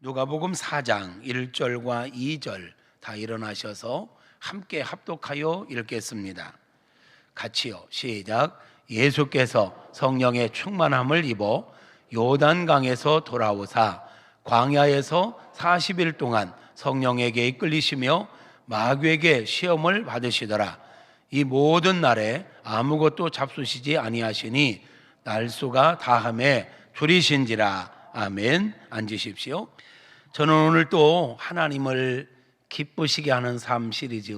누가복음 4장 1절과 2절 다 일어나셔서 함께 합독하여 읽겠습니다. 같이요. 시작. 예수께서 성령의 충만함을 입어 요단강에서 돌아오사 광야에서 40일 동안 성령에게 이끌리시며 마귀에게 시험을 받으시더라. 이 모든 날에 아무것도 잡수시지 아니하시니 날수가 다함에 줄이신지라. 아멘. 앉으십시오. 저는 오늘 또 하나님을 기쁘시게 하는 삶 시리즈,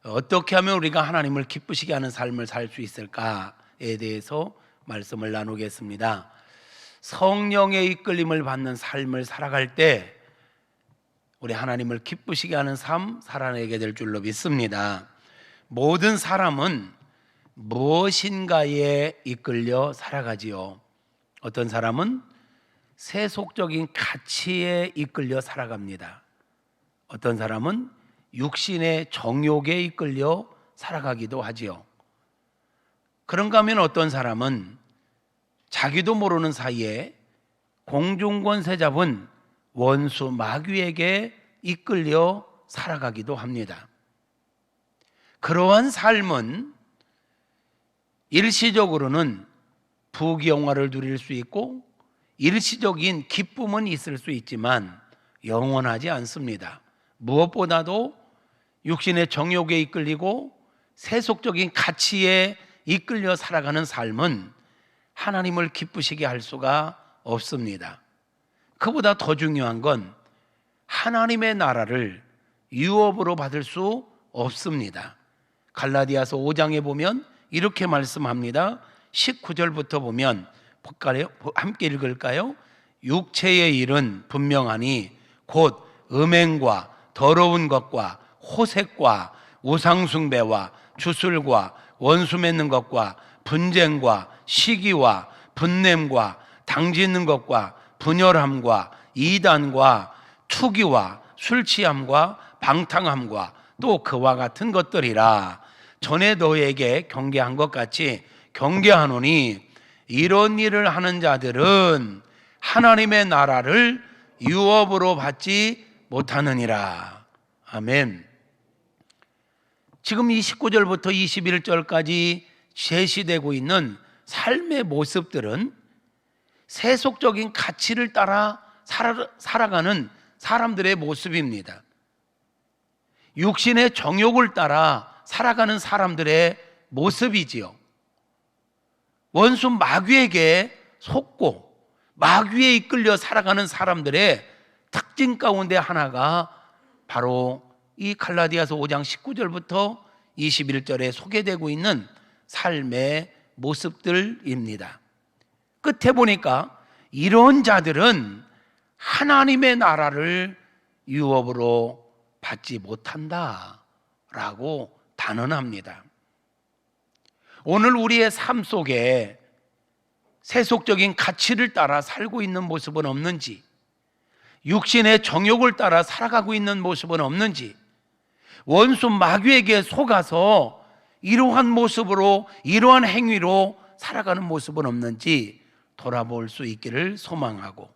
어떻게 하면 우리가 하나님을 기쁘시게 하는 삶을 살 수 있을까에 대해서 말씀을 나누겠습니다. 성령의 이끌림을 받는 삶을 살아갈 때 우리 하나님을 기쁘시게 하는 삶 살아내게 될 줄로 믿습니다. 모든 사람은 무엇인가에 이끌려 살아가지요. 어떤 사람은 세속적인 가치에 이끌려 살아갑니다. 어떤 사람은 육신의 정욕에 이끌려 살아가기도 하지요. 그런가 하면 어떤 사람은 자기도 모르는 사이에 공중권세 잡은 원수 마귀에게 이끌려 살아가기도 합니다. 그러한 삶은 일시적으로는 부귀영화를 누릴 수 있고 일시적인 기쁨은 있을 수 있지만 영원하지 않습니다. 무엇보다도 육신의 정욕에 이끌리고 세속적인 가치에 이끌려 살아가는 삶은 하나님을 기쁘시게 할 수가 없습니다. 그보다 더 중요한 건 하나님의 나라를 유업으로 받을 수 없습니다. 갈라디아서 5장에 보면 이렇게 말씀합니다. 19절부터 보면 함께 읽을까요? 육체의 일은 분명하니 곧 음행과 더러운 것과 호색과 우상숭배와 주술과 원수 맺는 것과 분쟁과 시기와 분냄과 당짓는 것과 분열함과 이단과 투기와 술취함과 방탕함과 또 그와 같은 것들이라. 전에 너에게 경계한 것 같이 경계하노니 이런 일을 하는 자들은 하나님의 나라를 유업으로 받지 못하느니라. 아멘. 지금 이 19절부터 21절까지 제시되고 있는 삶의 모습들은 세속적인 가치를 따라 살아가는 사람들의 모습입니다. 육신의 정욕을 따라 살아가는 사람들의 모습이지요. 원수 마귀에게 속고 마귀에 이끌려 살아가는 사람들의 특징 가운데 하나가 바로 이 갈라디아서 5장 19절부터 21절에 소개되고 있는 삶의 모습들입니다. 끝에 보니까 이런 자들은 하나님의 나라를 유업으로 받지 못한다라고 단언합니다. 오늘 우리의 삶 속에 세속적인 가치를 따라 살고 있는 모습은 없는지, 육신의 정욕을 따라 살아가고 있는 모습은 없는지, 원수 마귀에게 속아서 이러한 모습으로, 이러한 행위로 살아가는 모습은 없는지 돌아볼 수 있기를 소망하고,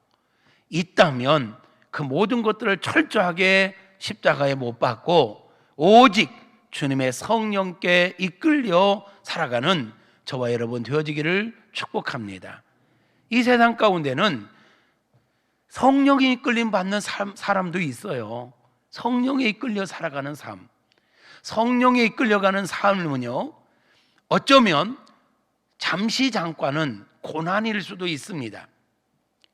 있다면 그 모든 것들을 철저하게 십자가에 못 박고 오직 주님의 성령께 이끌려 살아가는 저와 여러분 되어지기를 축복합니다. 이 세상 가운데는 성령에 이끌림 받는 사람도 있어요. 성령에 이끌려 살아가는 삶, 성령에 이끌려가는 삶은요, 어쩌면 잠시 잠깐은 고난일 수도 있습니다.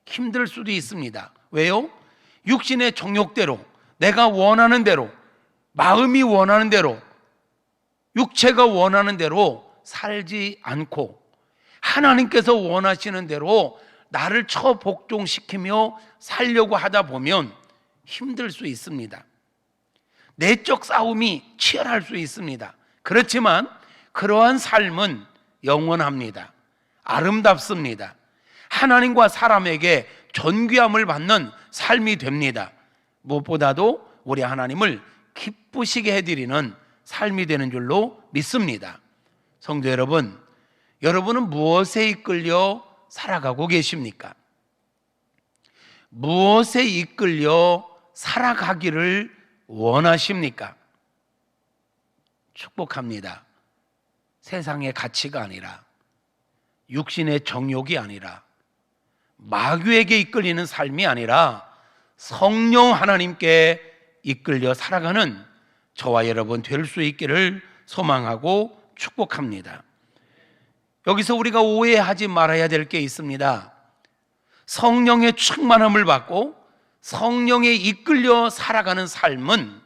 힘들 수도 있습니다. 왜요? 육신의 정욕대로, 내가 원하는 대로, 마음이 원하는 대로, 육체가 원하는 대로 살지 않고 하나님께서 원하시는 대로 나를 처복종시키며 살려고 하다 보면 힘들 수 있습니다. 내적 싸움이 치열할 수 있습니다. 그렇지만 그러한 삶은 영원합니다. 아름답습니다. 하나님과 사람에게 존귀함을 받는 삶이 됩니다. 무엇보다도 우리 하나님을 기쁘시게 해드리는 삶이 되는 줄로 믿습니다. 성도 여러분, 여러분은 무엇에 이끌려 살아가고 계십니까? 무엇에 이끌려 살아가기를 원하십니까? 축복합니다. 세상의 가치가 아니라, 육신의 정욕이 아니라, 마귀에게 이끌리는 삶이 아니라 성령 하나님께 이끌려 살아가는 저와 여러분 될 수 있기를 소망하고 축복합니다. 여기서 우리가 오해하지 말아야 될 게 있습니다. 성령의 충만함을 받고 성령에 이끌려 살아가는 삶은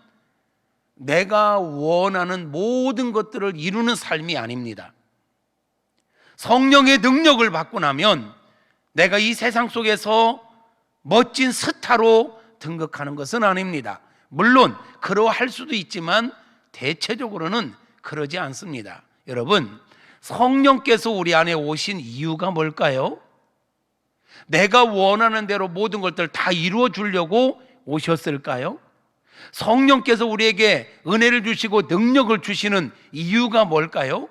내가 원하는 모든 것들을 이루는 삶이 아닙니다. 성령의 능력을 받고 나면 내가 이 세상 속에서 멋진 스타로 등극하는 것은 아닙니다. 물론 그러할 수도 있지만 대체적으로는 그러지 않습니다. 여러분, 성령께서 우리 안에 오신 이유가 뭘까요? 내가 원하는 대로 모든 것들 다 이루어 주려고 오셨을까요? 성령께서 우리에게 은혜를 주시고 능력을 주시는 이유가 뭘까요?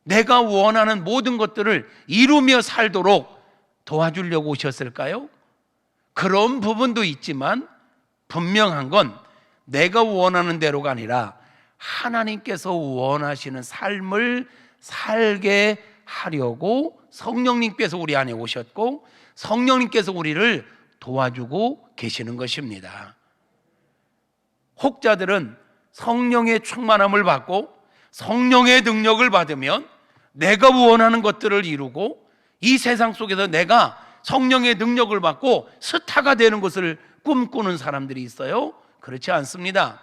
내가 원하는 모든 것들을 이루며 살도록 도와주려고 오셨을까요? 그런 부분도 있지만 분명한 건 내가 원하는 대로가 아니라 하나님께서 원하시는 삶을 살게 하려고 성령님께서 우리 안에 오셨고 성령님께서 우리를 도와주고 계시는 것입니다. 혹자들은 성령의 충만함을 받고 성령의 능력을 받으면 내가 원하는 것들을 이루고 이 세상 속에서 내가 성령의 능력을 받고 스타가 되는 것을 꿈꾸는 사람들이 있어요. 그렇지 않습니다.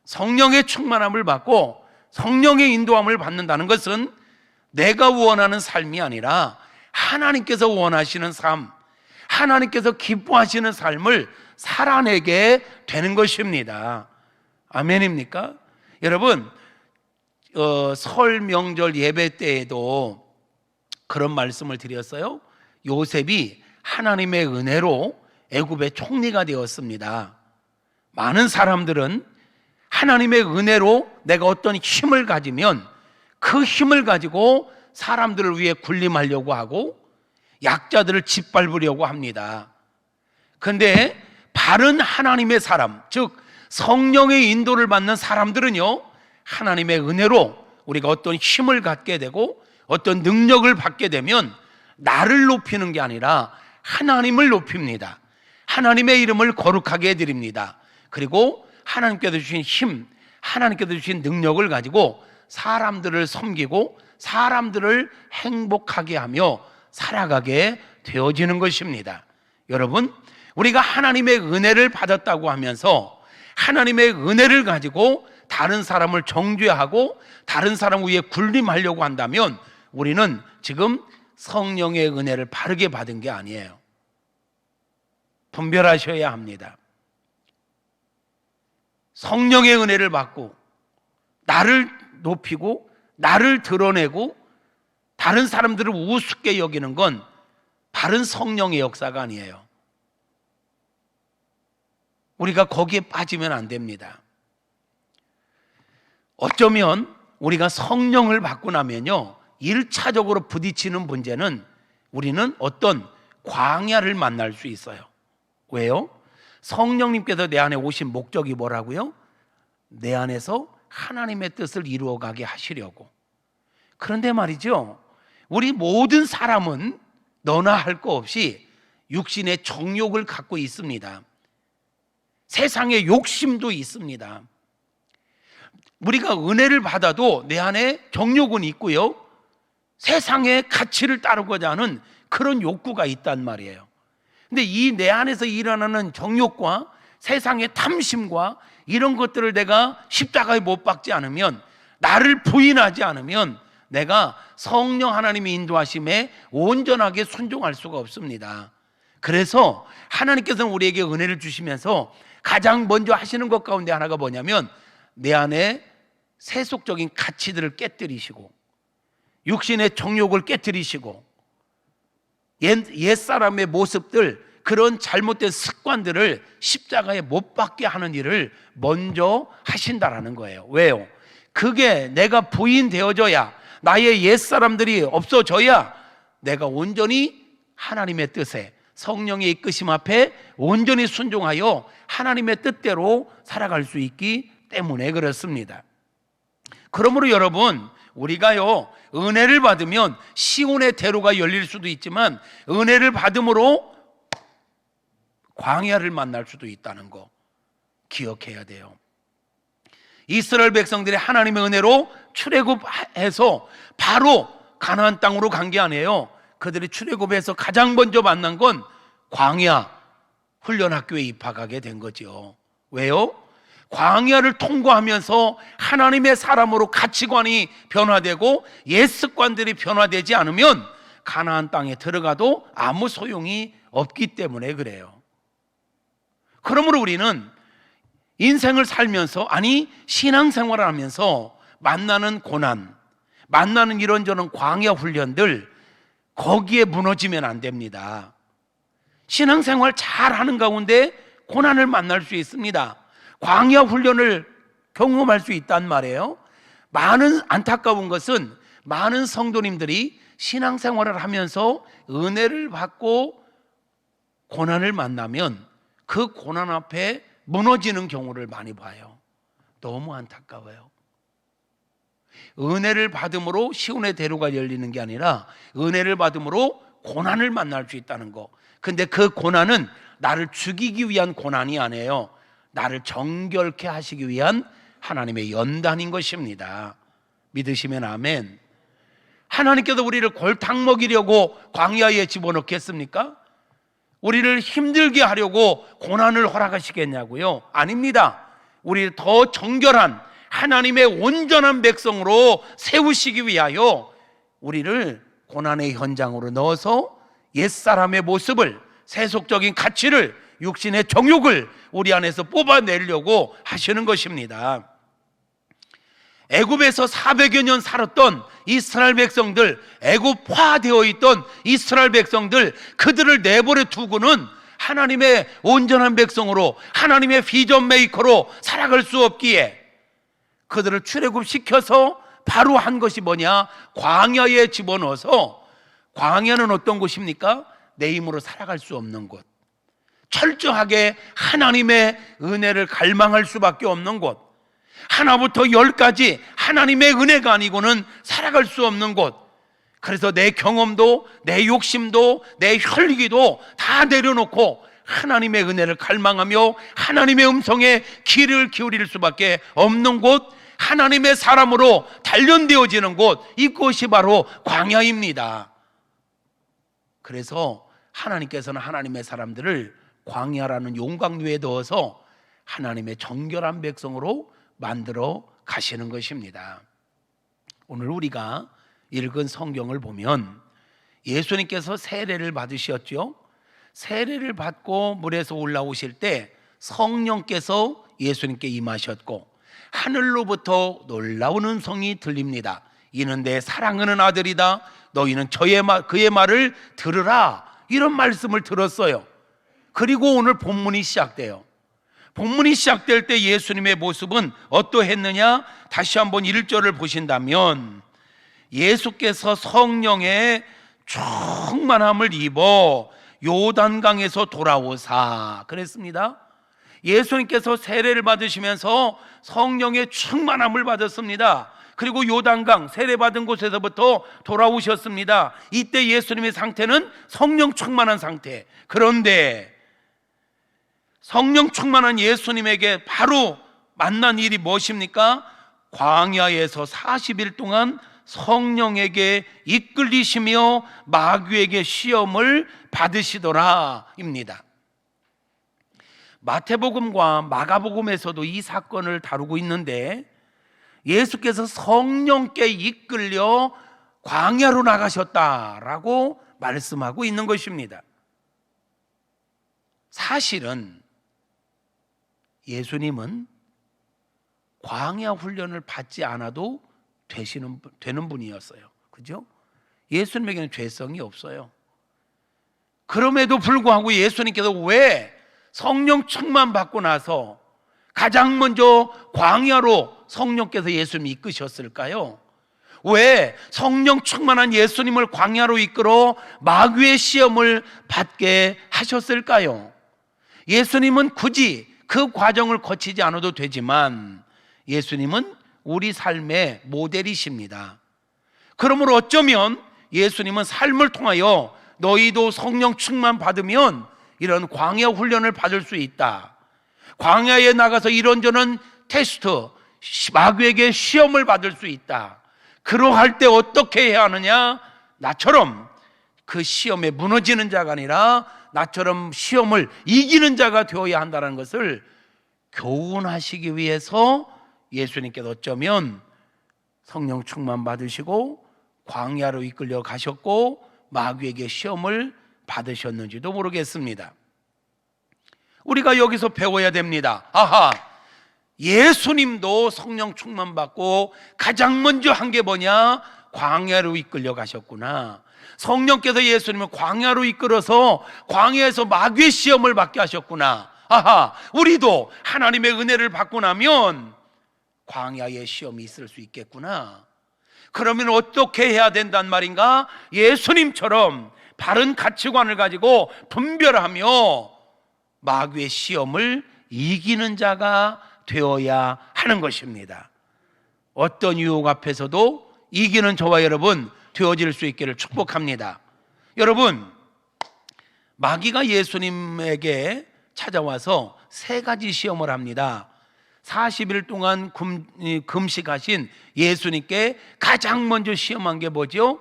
성령의 충만함을 받고 성령의 인도함을 받는다는 것은 내가 원하는 삶이 아니라 하나님께서 원하시는 삶, 하나님께서 기뻐하시는 삶을 살아내게 되는 것입니다. 아멘입니까? 여러분, 설 명절 예배 때에도 그런 말씀을 드렸어요. 요셉이 하나님의 은혜로 애굽의 총리가 되었습니다. 많은 사람들은 하나님의 은혜로 내가 어떤 힘을 가지면 그 힘을 가지고 사람들을 위해 군림하려고 하고 약자들을 짓밟으려고 합니다. 그런데 바른 하나님의 사람, 즉 성령의 인도를 받는 사람들은요, 하나님의 은혜로 우리가 어떤 힘을 갖게 되고 어떤 능력을 받게 되면 나를 높이는 게 아니라 하나님을 높입니다. 하나님의 이름을 거룩하게 해드립니다. 그리고 하나님께서 주신 힘, 하나님께서 주신 능력을 가지고 사람들을 섬기고 사람들을 행복하게 하며 살아가게 되어지는 것입니다. 여러분, 우리가 하나님의 은혜를 받았다고 하면서 하나님의 은혜를 가지고 다른 사람을 정죄하고 다른 사람 위에 군림하려고 한다면 우리는 지금 성령의 은혜를 바르게 받은 게 아니에요. 분별하셔야 합니다. 성령의 은혜를 받고 나를 높이고 나를 드러내고 다른 사람들을 우습게 여기는 건 바른 성령의 역사가 아니에요. 우리가 거기에 빠지면 안 됩니다. 어쩌면 우리가 성령을 받고 나면요, 1차적으로 부딪히는 문제는 우리는 어떤 광야를 만날 수 있어요. 왜요? 성령님께서 내 안에 오신 목적이 뭐라고요? 내 안에서 하나님의 뜻을 이루어가게 하시려고. 그런데 말이죠, 우리 모든 사람은 너나 할 거 없이 육신의 정욕을 갖고 있습니다. 세상의 욕심도 있습니다. 우리가 은혜를 받아도 내 안에 정욕은 있고요, 세상의 가치를 따르고자 하는 그런 욕구가 있단 말이에요. 근데 이 내 안에서 일어나는 정욕과 세상의 탐심과 이런 것들을 내가 십자가에 못 박지 않으면, 나를 부인하지 않으면 내가 성령 하나님의 인도하심에 온전하게 순종할 수가 없습니다. 그래서 하나님께서는 우리에게 은혜를 주시면서 가장 먼저 하시는 것 가운데 하나가 뭐냐면 내 안에 세속적인 가치들을 깨뜨리시고 육신의 정욕을 깨뜨리시고 옛사람의 모습들, 그런 잘못된 습관들을 십자가에 못 박게 하는 일을 먼저 하신다라는 거예요. 왜요? 그게 내가 부인되어져야, 나의 옛사람들이 없어져야 내가 온전히 하나님의 뜻에, 성령의 이끄심 앞에 온전히 순종하여 하나님의 뜻대로 살아갈 수 있기 때문에 그렇습니다. 그러므로 여러분, 우리가요 은혜를 받으면 시온의 대로가 열릴 수도 있지만 은혜를 받음으로 광야를 만날 수도 있다는 거 기억해야 돼요. 이스라엘 백성들이 하나님의 은혜로 출애굽해서 바로 가나안 땅으로 간 게 아니에요. 그들이 출애굽해서 가장 먼저 만난 건 광야 훈련학교에 입학하게 된 거죠. 왜요? 광야를 통과하면서 하나님의 사람으로 가치관이 변화되고 옛 습관들이 변화되지 않으면 가나안 땅에 들어가도 아무 소용이 없기 때문에 그래요. 그러므로 우리는 인생을 살면서, 아니 신앙생활을 하면서 만나는 고난, 만나는 이런저런 광야 훈련들, 거기에 무너지면 안 됩니다. 신앙생활 잘하는 가운데 고난을 만날 수 있습니다. 광야 훈련을 경험할 수 있단 말이에요. 많은 안타까운 것은 많은 성도님들이 신앙생활을 하면서 은혜를 받고 고난을 만나면 그 고난 앞에 무너지는 경우를 많이 봐요. 너무 안타까워요. 은혜를 받음으로 시온의 대로가 열리는 게 아니라 은혜를 받음으로 고난을 만날 수 있다는 거. 근데 그 고난은 나를 죽이기 위한 고난이 아니에요. 나를 정결케 하시기 위한 하나님의 연단인 것입니다. 믿으시면 아멘. 하나님께서 우리를 골탕 먹이려고 광야에 집어넣겠습니까? 우리를 힘들게 하려고 고난을 허락하시겠냐고요? 아닙니다. 우리를 더 정결한 하나님의 온전한 백성으로 세우시기 위하여 우리를 고난의 현장으로 넣어서 옛사람의 모습을, 세속적인 가치를, 육신의 정욕을 우리 안에서 뽑아내려고 하시는 것입니다. 애굽에서 400여 년 살았던 이스라엘 백성들, 애굽화되어 있던 이스라엘 백성들, 그들을 내버려 두고는 하나님의 온전한 백성으로, 하나님의 비전 메이커로 살아갈 수 없기에 그들을 출애굽시켜서 바로 한 것이 뭐냐? 광야에 집어넣어서, 광야는 어떤 곳입니까? 내 힘으로 살아갈 수 없는 곳, 철저하게 하나님의 은혜를 갈망할 수밖에 없는 곳, 하나부터 10까지 하나님의 은혜가 아니고는 살아갈 수 없는 곳. 그래서 내 경험도, 내 욕심도, 내 혈기도 다 내려놓고 하나님의 은혜를 갈망하며 하나님의 음성에 귀를 기울일 수밖에 없는 곳, 하나님의 사람으로 단련되어지는 곳, 이곳이 바로 광야입니다. 그래서 하나님께서는 하나님의 사람들을 광야라는 용광로에 넣어서 하나님의 정결한 백성으로 만들어 가시는 것입니다. 오늘 우리가 읽은 성경을 보면 예수님께서 세례를 받으셨죠. 세례를 받고 물에서 올라오실 때 성령께서 예수님께 임하셨고 하늘로부터 놀라운 음성이 들립니다. 이는 내 사랑하는 아들이다. 너희는 그의 말을 들으라. 이런 말씀을 들었어요. 그리고 오늘 본문이 시작돼요. 본문이 시작될 때 예수님의 모습은 어떠했느냐? 다시 한번 1절을 보신다면 예수께서 성령의 충만함을 입어 요단강에서 돌아오사 그랬습니다. 예수님께서 세례를 받으시면서 성령의 충만함을 받았습니다. 그리고 요단강 세례받은 곳에서부터 돌아오셨습니다. 이때 예수님의 상태는 성령 충만한 상태. 그런데 성령 충만한 예수님에게 바로 만난 일이 무엇입니까? 광야에서 40일 동안 성령에게 이끌리시며 마귀에게 시험을 받으시더라 입니다. 마태복음과 마가복음에서도 이 사건을 다루고 있는데 예수께서 성령께 이끌려 광야로 나가셨다라고 말씀하고 있는 것입니다. 사실은 예수님은 광야 훈련을 받지 않아도 되는 분이었어요. 그죠? 예수님에게는 죄성이 없어요. 그럼에도 불구하고 예수님께서 왜 성령 충만 받고 나서 가장 먼저 광야로 성령께서 예수님을 이끄셨을까요? 왜 성령 충만한 예수님을 광야로 이끌어 마귀의 시험을 받게 하셨을까요? 예수님은 굳이 그 과정을 거치지 않아도 되지만 예수님은 우리 삶의 모델이십니다. 그러므로 어쩌면 예수님은 삶을 통하여 너희도 성령 충만 받으면 이런 광야 훈련을 받을 수 있다, 광야에 나가서 이런저런 테스트, 마귀에게 시험을 받을 수 있다, 그러할 때 어떻게 해야 하느냐, 나처럼 그 시험에 무너지는 자가 아니라 나처럼 시험을 이기는 자가 되어야 한다는 것을 교훈하시기 위해서 예수님께서 어쩌면 성령 충만 받으시고 광야로 이끌려 가셨고 마귀에게 시험을 받으셨는지도 모르겠습니다. 우리가 여기서 배워야 됩니다. 아하, 예수님도 성령 충만 받고 가장 먼저 한 게 뭐냐? 광야로 이끌려 가셨구나. 성령께서 예수님을 광야로 이끌어서 광야에서 마귀의 시험을 받게 하셨구나. 아하, 우리도 하나님의 은혜를 받고 나면 광야의 시험이 있을 수 있겠구나. 그러면 어떻게 해야 된단 말인가? 예수님처럼 바른 가치관을 가지고 분별하며 마귀의 시험을 이기는 자가 되어야 하는 것입니다. 어떤 유혹 앞에서도 이기는 저와 여러분 되어질 수 있기를 축복합니다. 여러분, 마귀가 예수님에게 찾아와서 세 가지 시험을 합니다. 40일 동안 금식하신 예수님께 가장 먼저 시험한 게 뭐죠?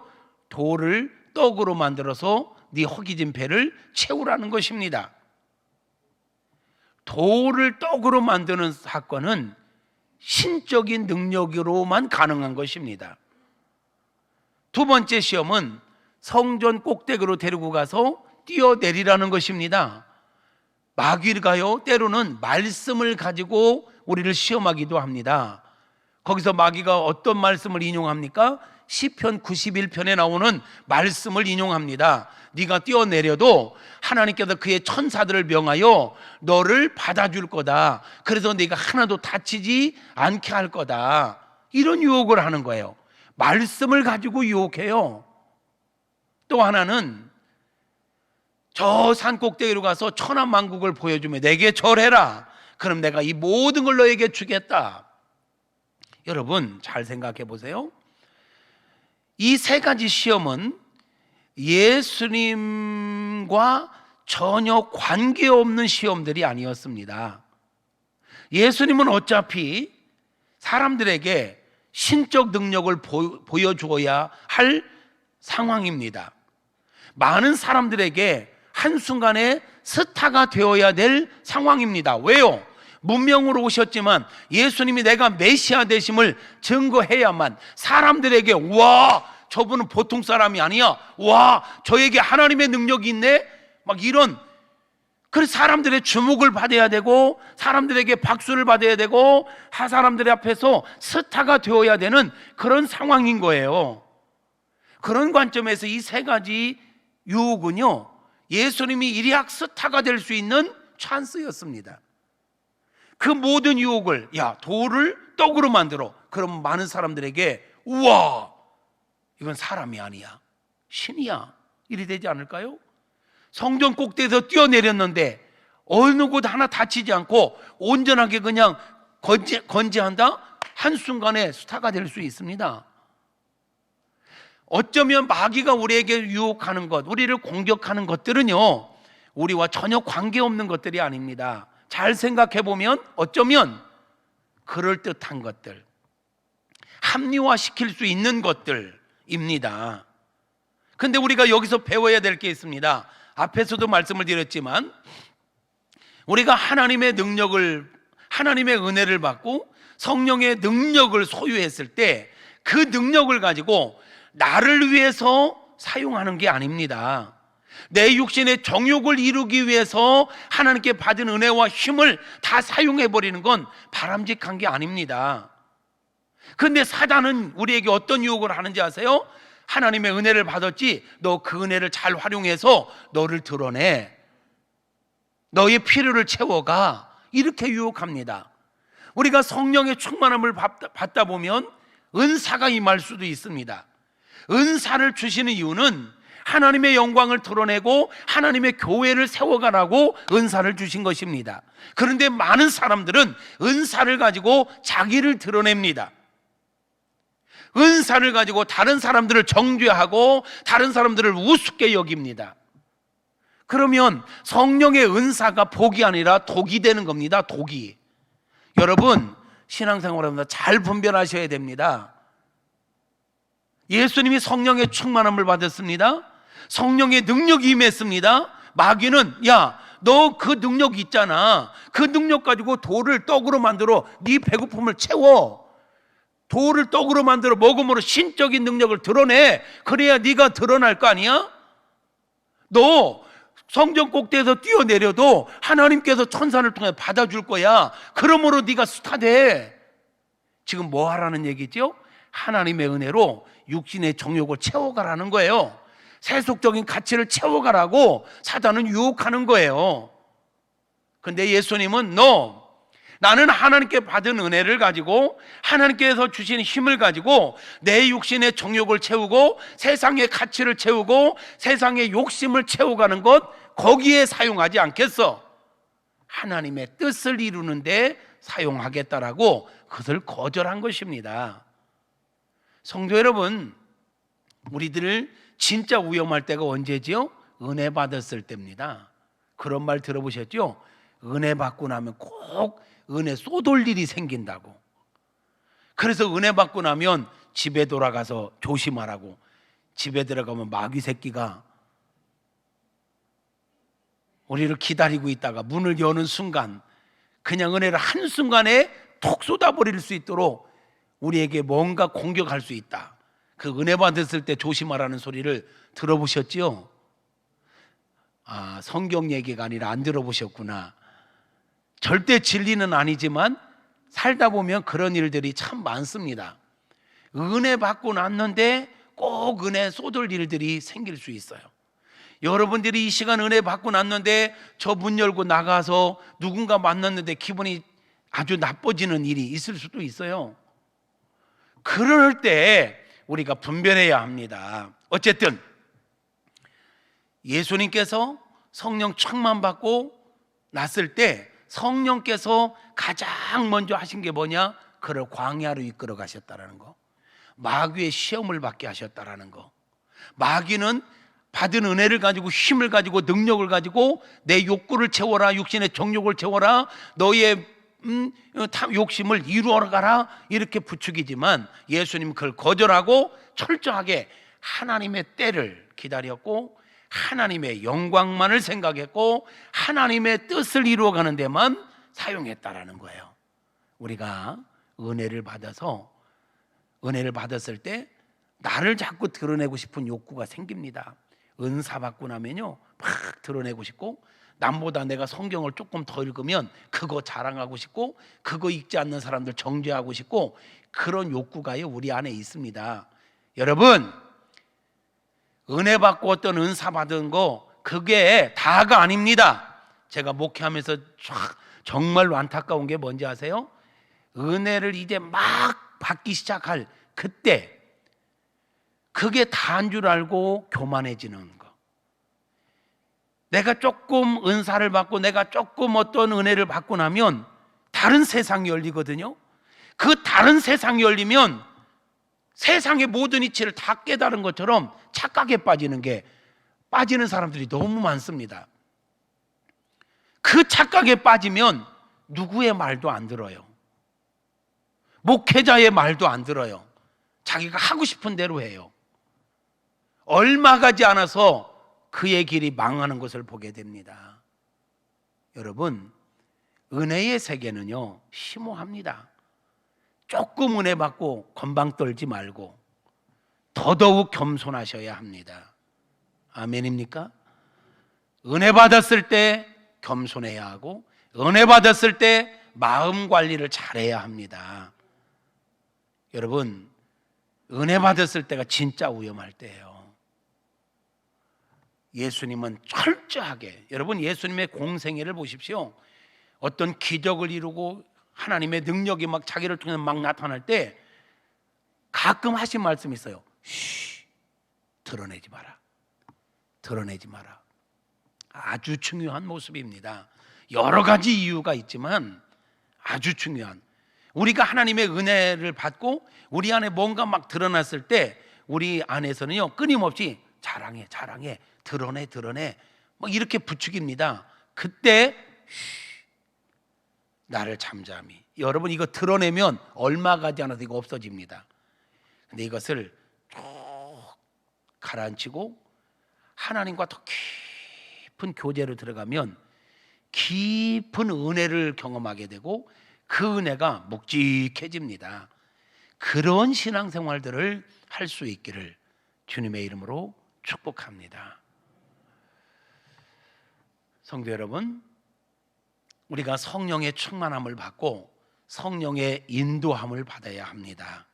돌을 떡으로 만들어서 네 허기진 배를 채우라는 것입니다. 돌을 떡으로 만드는 사건은 신적인 능력으로만 가능한 것입니다. 두 번째 시험은 성전 꼭대기로 데리고 가서 뛰어내리라는 것입니다. 마귀가요, 때로는 말씀을 가지고 우리를 시험하기도 합니다. 거기서 마귀가 어떤 말씀을 인용합니까? 시편 91편에 나오는 말씀을 인용합니다. 네가 뛰어내려도 하나님께서 그의 천사들을 명하여 너를 받아줄 거다. 그래서 네가 하나도 다치지 않게 할 거다. 이런 유혹을 하는 거예요. 말씀을 가지고 유혹해요. 또 하나는 저 산 꼭대기로 가서 천하만국을 보여주며 내게 절해라. 그럼 내가 이 모든 걸 너에게 주겠다. 여러분 잘 생각해 보세요. 이 세 가지 시험은 예수님과 전혀 관계없는 시험들이 아니었습니다. 예수님은 어차피 사람들에게 신적 능력을 보여주어야 할 상황입니다. 많은 사람들에게 한순간에 스타가 되어야 될 상황입니다. 왜요? 문명으로 오셨지만 예수님이 내가 메시아 되심을 증거해야만 사람들에게 와, 저분은 보통 사람이 아니야, 와, 저에게 하나님의 능력이 있네, 막 이런, 그래서 사람들의 주목을 받아야 되고 사람들에게 박수를 받아야 되고 사람들 앞에서 스타가 되어야 되는 그런 상황인 거예요. 그런 관점에서 이 세 가지 유혹은요, 예수님이 일약 스타가 될 수 있는 찬스였습니다. 그 모든 유혹을, 야, 돌을 떡으로 만들어. 그럼 많은 사람들에게 우와, 이건 사람이 아니야, 신이야, 이리 되지 않을까요? 성전 꼭대기에서 뛰어내렸는데 어느 곳 하나 다치지 않고 온전하게 그냥 건재한다? 한순간에 스타가 될 수 있습니다. 어쩌면 마귀가 우리에게 유혹하는 것, 우리를 공격하는 것들은요, 우리와 전혀 관계없는 것들이 아닙니다. 잘 생각해 보면 어쩌면 그럴듯한 것들, 합리화시킬 수 있는 것들입니다. 근데 우리가 여기서 배워야 될 게 있습니다. 앞에서도 말씀을 드렸지만 우리가 하나님의 은혜를 받고 성령의 능력을 소유했을 때 그 능력을 가지고 나를 위해서 사용하는 게 아닙니다. 내 육신의 정욕을 이루기 위해서 하나님께 받은 은혜와 힘을 다 사용해버리는 건 바람직한 게 아닙니다. 그런데 사단은 우리에게 어떤 유혹을 하는지 아세요? 하나님의 은혜를 받았지, 너 그 은혜를 잘 활용해서 너를 드러내, 너의 필요를 채워가, 이렇게 유혹합니다. 우리가 성령의 충만함을 받다 보면 은사가 임할 수도 있습니다. 은사를 주시는 이유는 하나님의 영광을 드러내고 하나님의 교회를 세워가라고 은사를 주신 것입니다. 그런데 많은 사람들은 은사를 가지고 자기를 드러냅니다. 은사를 가지고 다른 사람들을 정죄하고 다른 사람들을 우습게 여깁니다. 그러면 성령의 은사가 복이 아니라 독이 되는 겁니다. 독이. 여러분, 신앙생활하면서 잘 분별하셔야 됩니다. 예수님이 성령의 충만함을 받았습니다. 성령의 능력이 임했습니다. 마귀는 야, 너 그 능력 있잖아. 그 능력 가지고 돌을 떡으로 만들어 네 배고픔을 채워. 돌을 떡으로 만들어 먹음으로 신적인 능력을 드러내. 그래야 네가 드러날 거 아니야? 너 성전 꼭대기에서 뛰어내려도 하나님께서 천사를 통해 받아줄 거야. 그러므로 네가 스타 돼. 지금 뭐 하라는 얘기죠? 하나님의 은혜로 육신의 정욕을 채워가라는 거예요. 세속적인 가치를 채워가라고 사단은 유혹하는 거예요. 근데 예수님은 나는 하나님께 받은 은혜를 가지고 하나님께서 주신 힘을 가지고 내 육신의 정욕을 채우고 세상의 가치를 채우고 세상의 욕심을 채워가는 것, 거기에 사용하지 않겠어. 하나님의 뜻을 이루는 데 사용하겠다라고 그것을 거절한 것입니다. 성도 여러분, 우리들 진짜 위험할 때가 언제지요? 은혜 받았을 때입니다. 그런 말 들어보셨죠? 은혜 받고 나면 꼭 은혜 쏟을 일이 생긴다고. 그래서 은혜 받고 나면 집에 돌아가서 조심하라고. 집에 들어가면 마귀 새끼가 우리를 기다리고 있다가 문을 여는 순간 그냥 은혜를 한순간에 톡 쏟아버릴 수 있도록 우리에게 뭔가 공격할 수 있다. 그 은혜 받았을 때 조심하라는 소리를 들어보셨지요? 아, 성경 얘기가 아니라 안 들어보셨구나. 절대 진리는 아니지만 살다 보면 그런 일들이 참 많습니다. 은혜 받고 났는데 꼭 은혜 쏟을 일들이 생길 수 있어요. 여러분들이 이 시간 은혜 받고 났는데 저 문 열고 나가서 누군가 만났는데 기분이 아주 나빠지는 일이 있을 수도 있어요. 그럴 때 우리가 분별해야 합니다. 어쨌든 예수님께서 성령 충만 받고 났을 때 성령께서 가장 먼저 하신 게 뭐냐? 그를 광야로 이끌어 가셨다라는 거. 마귀의 시험을 받게 하셨다라는 거. 마귀는 받은 은혜를 가지고 힘을 가지고 능력을 가지고 내 욕구를 채워라, 육신의 정욕을 채워라, 너의 욕심을 이루어 가라, 이렇게 부추기지만 예수님은 그걸 거절하고 철저하게 하나님의 때를 기다렸고 하나님의 영광만을 생각했고 하나님의 뜻을 이루어가는 데만 사용했다라는 거예요. 우리가 은혜를 받았을 때 나를 자꾸 드러내고 싶은 욕구가 생깁니다. 은사 받고 나면요 막 드러내고 싶고, 남보다 내가 성경을 조금 더 읽으면 그거 자랑하고 싶고, 그거 읽지 않는 사람들 정죄하고 싶고, 그런 욕구가요 우리 안에 있습니다. 여러분, 은혜 받고 어떤 은사 받은 거 그게 다가 아닙니다. 제가 목회하면서 정말로 안타까운 게 뭔지 아세요? 은혜를 이제 막 받기 시작할 그때 그게 다인 줄 알고 교만해지는 거. 내가 조금 은사를 받고 내가 조금 어떤 은혜를 받고 나면 다른 세상이 열리거든요. 그 다른 세상이 열리면 세상의 모든 이치를 다 깨달은 것처럼 착각에 빠지는 사람들이 너무 많습니다. 그 착각에 빠지면 누구의 말도 안 들어요. 목회자의 말도 안 들어요. 자기가 하고 싶은 대로 해요. 얼마 가지 않아서 그의 길이 망하는 것을 보게 됩니다. 여러분, 은혜의 세계는요 심오합니다. 조금 은혜 받고 건방 떨지 말고 더더욱 겸손하셔야 합니다. 아멘입니까? 은혜 받았을 때 겸손해야 하고 은혜 받았을 때 마음 관리를 잘해야 합니다. 여러분, 은혜 받았을 때가 진짜 위험할 때예요. 예수님은 철저하게, 여러분 예수님의 공생애를 보십시오. 어떤 기적을 이루고 하나님의 능력이 막 자기를 통해 막 나타날 때 가끔 하신 말씀이 있어요. 드러내지 마라. 드러내지 마라. 아주 중요한 모습입니다. 여러 가지 이유가 있지만 아주 중요한, 우리가 하나님의 은혜를 받고 우리 안에 뭔가 막 드러났을 때 우리 안에서는요 끊임없이 자랑해 드러내 뭐 이렇게 부추깁니다. 그때 나를 잠잠히, 여러분 이거 드러내면 얼마 가지 않아서 이거 없어집니다. 근데 이것을 쭉 가라앉히고 하나님과 더 깊은 교제로 들어가면 깊은 은혜를 경험하게 되고 그 은혜가 묵직해집니다. 그런 신앙생활들을 할 수 있기를 주님의 이름으로 축복합니다. 성도 여러분, 우리가 성령의 충만함을 받고 성령의 인도함을 받아야 합니다.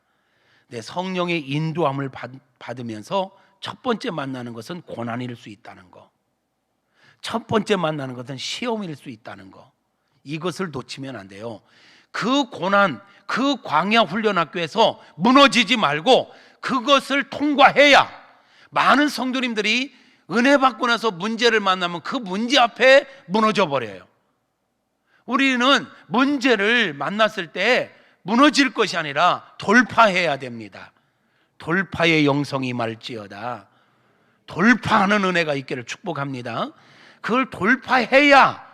네, 성령의 인도함을 받으면서 첫 번째 만나는 것은 고난일 수 있다는 거, 첫 번째 만나는 것은 시험일 수 있다는 거, 이것을 놓치면 안 돼요. 그 고난, 그 광야 훈련학교에서 무너지지 말고 그것을 통과해야, 많은 성도님들이 은혜 받고 나서 문제를 만나면 그 문제 앞에 무너져 버려요. 우리는 문제를 만났을 때 무너질 것이 아니라 돌파해야 됩니다. 돌파의 영성이 말지어다. 돌파하는 은혜가 있기를 축복합니다. 그걸 돌파해야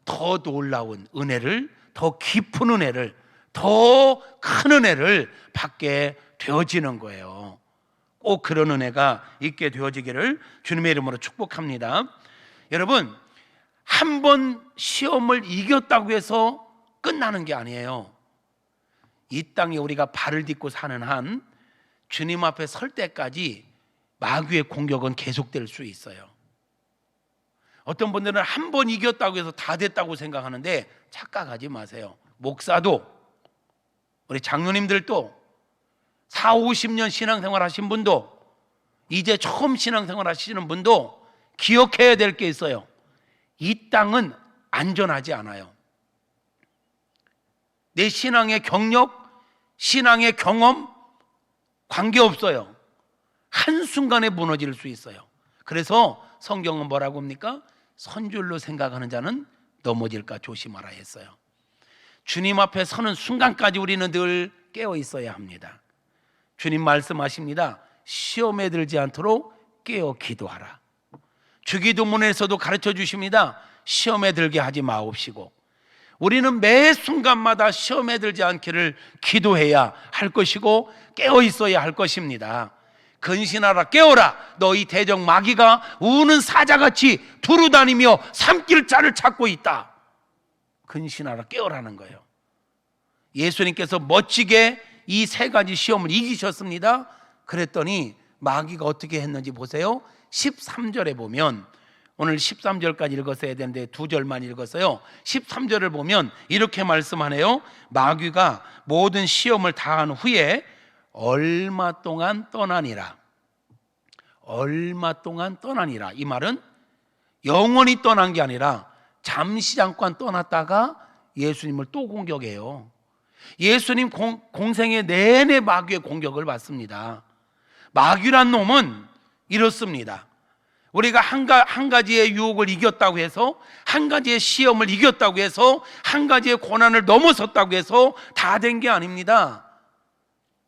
더 놀라운 은혜를, 더 깊은 은혜를, 더 큰 은혜를 받게 되어지는 거예요. 꼭 그런 은혜가 있게 되어지기를 주님의 이름으로 축복합니다. 여러분, 한 번 시험을 이겼다고 해서 끝나는 게 아니에요. 이 땅에 우리가 발을 딛고 사는 한 주님 앞에 설 때까지 마귀의 공격은 계속될 수 있어요. 어떤 분들은 한 번 이겼다고 해서 다 됐다고 생각하는데 착각하지 마세요. 목사도, 우리 장로님들도, 4, 50년 신앙생활 하신 분도, 이제 처음 신앙생활 하시는 분도 기억해야 될 게 있어요. 이 땅은 안전하지 않아요. 내 신앙의 경력, 신앙의 경험 관계없어요. 한순간에 무너질 수 있어요. 그래서 성경은 뭐라고 합니까? 선줄로 생각하는 자는 넘어질까 조심하라 했어요. 주님 앞에 서는 순간까지 우리는 늘 깨어 있어야 합니다. 주님 말씀하십니다. 시험에 들지 않도록 깨어 기도하라. 주기도문에서도 가르쳐 주십니다. 시험에 들게 하지 마옵시고. 우리는 매 순간마다 시험에 들지 않기를 기도해야 할 것이고 깨어 있어야 할 것입니다. 근신하라, 깨어라. 너희 대적 마귀가 우는 사자같이 두루다니며 삼킬 자를 찾고 있다. 근신하라, 깨어라는 거예요. 예수님께서 멋지게 이 세 가지 시험을 이기셨습니다. 그랬더니 마귀가 어떻게 했는지 보세요. 13절에 보면, 오늘 13절까지 읽었어야 되는데 2절만 읽었어요. 13절을 보면 이렇게 말씀하네요. 마귀가 모든 시험을 다한 후에 얼마 동안 떠나니라. 얼마 동안 떠나니라. 이 말은 영원히 떠난 게 아니라 잠시 잠깐 떠났다가 예수님을 또 공격해요. 예수님 공생의 내내 마귀의 공격을 받습니다. 마귀란 놈은 이렇습니다. 우리가 한 가지의 유혹을 이겼다고 해서, 한 가지의 시험을 이겼다고 해서, 한 가지의 고난을 넘어섰다고 해서 다 된 게 아닙니다.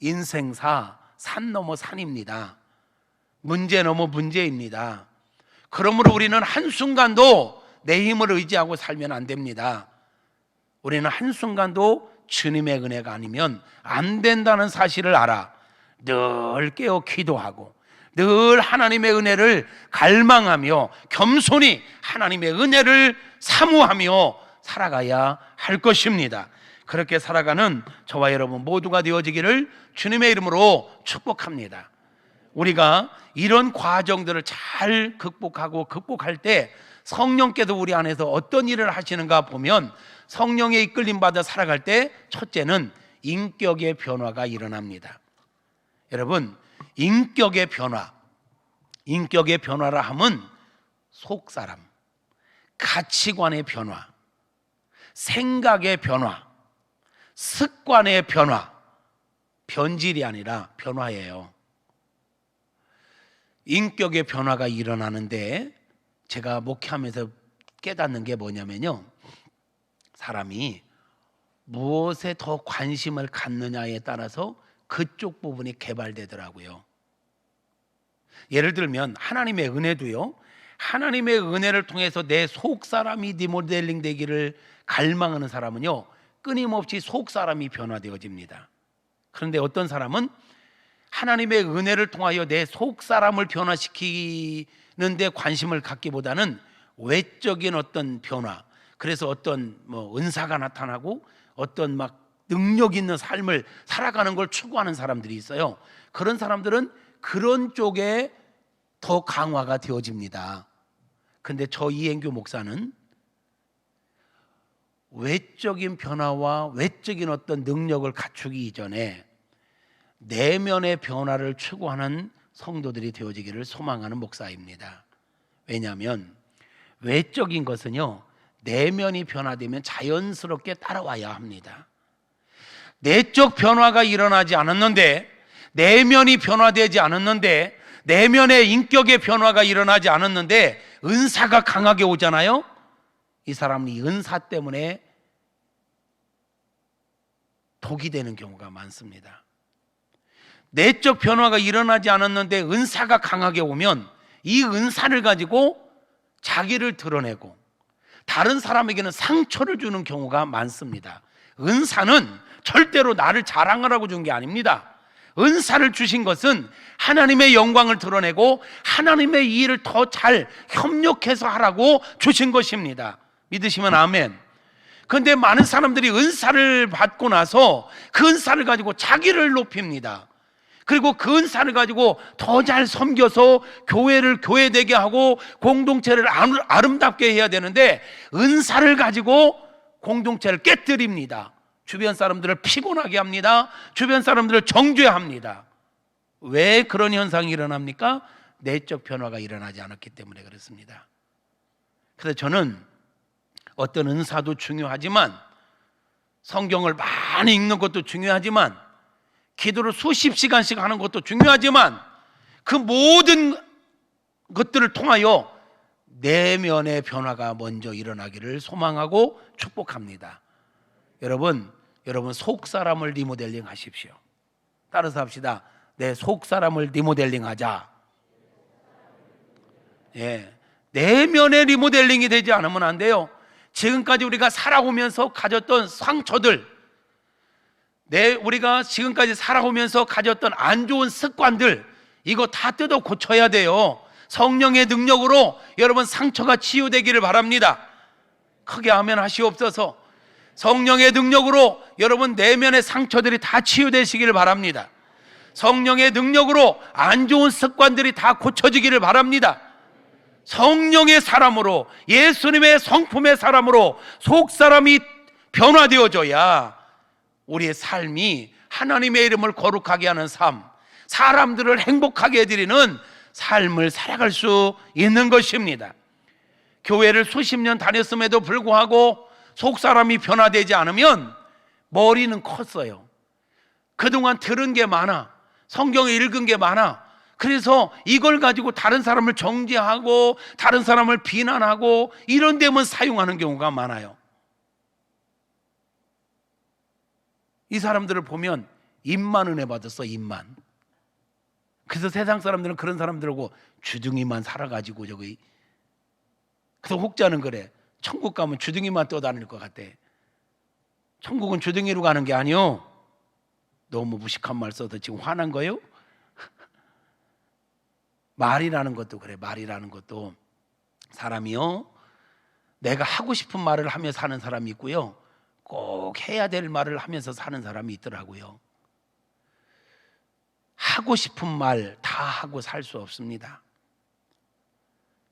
인생사 산 넘어 산입니다. 문제 넘어 문제입니다. 그러므로 우리는 한순간도 내 힘을 의지하고 살면 안 됩니다. 우리는 한순간도 주님의 은혜가 아니면 안 된다는 사실을 알아 늘 깨어 기도하고 늘 하나님의 은혜를 갈망하며 겸손히 하나님의 은혜를 사모하며 살아가야 할 것입니다. 그렇게 살아가는 저와 여러분 모두가 되어지기를 주님의 이름으로 축복합니다. 우리가 이런 과정들을 잘 극복할 때 성령께서 우리 안에서 어떤 일을 하시는가 보면, 성령의 이끌림 받아 살아갈 때 첫째는 인격의 변화가 일어납니다. 여러분, 인격의 변화라 함은 속사람, 가치관의 변화, 생각의 변화, 습관의 변화, 변질이 아니라 변화예요. 인격의 변화가 일어나는데 제가 목회하면서 깨닫는 게 뭐냐면요, 사람이 무엇에 더 관심을 갖느냐에 따라서 그쪽 부분이 개발되더라고요. 예를 들면 하나님의 은혜도요, 하나님의 은혜를 통해서 내 속사람이 리모델링 되기를 갈망하는 사람은요, 끊임없이 속사람이 변화되어집니다. 그런데 어떤 사람은 하나님의 은혜를 통하여 내 속사람을 변화시키는 데 관심을 갖기보다는 외적인 어떤 변화, 그래서 어떤 은사가 나타나고 어떤 막 능력 있는 삶을 살아가는 걸 추구하는 사람들이 있어요. 그런 사람들은 그런 쪽에 더 강화가 되어집니다. 근데 저 이행규 목사는 외적인 변화와 외적인 어떤 능력을 갖추기 이전에 내면의 변화를 추구하는 성도들이 되어지기를 소망하는 목사입니다. 왜냐하면 외적인 것은요, 내면이 변화되면 자연스럽게 따라와야 합니다. 내적 변화가 일어나지 않았는데, 내면이 변화되지 않았는데, 내면의 인격의 변화가 일어나지 않았는데 은사가 강하게 오잖아요. 이 사람은 이 은사 때문에 독이 되는 경우가 많습니다. 내적 변화가 일어나지 않았는데 은사가 강하게 오면 이 은사를 가지고 자기를 드러내고 다른 사람에게는 상처를 주는 경우가 많습니다. 은사는 절대로 나를 자랑하라고 준 게 아닙니다. 은사를 주신 것은 하나님의 영광을 드러내고 하나님의 일을 더 잘 협력해서 하라고 주신 것입니다. 믿으시면 아멘. 그런데 많은 사람들이 은사를 받고 나서 그 은사를 가지고 자기를 높입니다. 그리고 그 은사를 가지고 더 잘 섬겨서 교회를 교회되게 하고 공동체를 아름답게 해야 되는데 은사를 가지고 공동체를 깨뜨립니다. 주변 사람들을 피곤하게 합니다. 주변 사람들을 정죄합니다. 왜 그런 현상이 일어납니까? 내적 변화가 일어나지 않았기 때문에 그렇습니다. 그래서 저는 어떤 은사도 중요하지만, 성경을 많이 읽는 것도 중요하지만, 기도를 수십 시간씩 하는 것도 중요하지만, 그 모든 것들을 통하여 내면의 변화가 먼저 일어나기를 소망하고 축복합니다. 여러분 속사람을 리모델링 하십시오. 따라서 합시다. 내 속사람을 리모델링 하자. 내면의 리모델링이 되지 않으면 안 돼요. 지금까지 우리가 살아오면서 가졌던 상처들, 우리가 지금까지 살아오면서 가졌던 안 좋은 습관들, 이거 다 뜯어 고쳐야 돼요. 성령의 능력으로 여러분 상처가 치유되기를 바랍니다. 크게 아멘 하시옵소서. 성령의 능력으로 여러분 내면의 상처들이 다 치유되시기를 바랍니다. 성령의 능력으로 안 좋은 습관들이 다 고쳐지기를 바랍니다. 성령의 사람으로, 예수님의 성품의 사람으로 속사람이 변화되어져야 우리의 삶이 하나님의 이름을 거룩하게 하는 삶, 사람들을 행복하게 해드리는 삶을 살아갈 수 있는 것입니다. 교회를 수십 년 다녔음에도 불구하고 속사람이 변화되지 않으면 머리는 컸어요. 그동안 들은 게 많아, 성경을 읽은 게 많아. 그래서 이걸 가지고 다른 사람을 정죄하고 다른 사람을 비난하고 이런 데만 사용하는 경우가 많아요. 이 사람들을 보면 입만 은혜 받았어, 입만. 그래서 세상 사람들은 그런 사람들하고 주둥이만 살아가지고 저기. 그래서 혹자는 그래, 천국 가면 주둥이만 떠다닐 것 같대. 천국은 주둥이로 가는 게 아니요. 너무 무식한 말 써서 지금 화난 거예요? 말이라는 것도 그래. 말이라는 것도 사람이요, 내가 하고 싶은 말을 하며 사는 사람이 있고요, 꼭 해야 될 말을 하면서 사는 사람이 있더라고요. 하고 싶은 말 다 하고 살 수 없습니다.